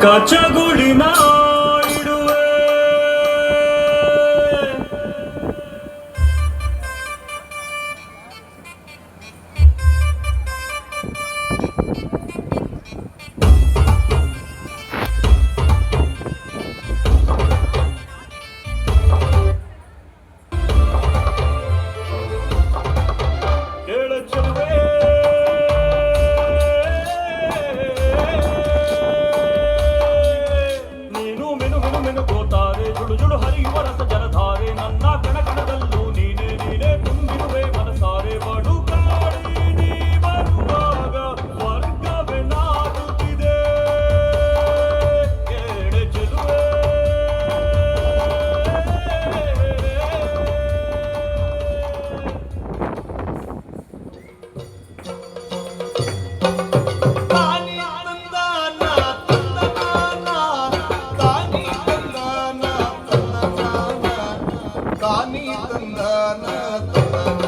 ಕಚಗುಳಿನ ಇಡುವೆ ಕೇಳಚಲುವೆ ನೀನು menu menu menu ಗೋತಾರೆ ಜುಳು ಜುಳು ಹರಿಯುವ ರಸ ಜಲಧಾರೆ ನನ್ನ ಕಣಕಣದಲ್ಲೂ ನೀನೆ ನೀನೆ ತುಂಬಿರುವೆ ಮನಸಾರೆ ಬಡು ಕಾಡಿ ನೀ ಬರುವಾಗ ಸ್ವರ್ಗವೇ ನಾಡುತ್ತಿದೆ ಕೇಳೆ ಚೆಲುವೆ ತಾನಿ ತಂದಾನ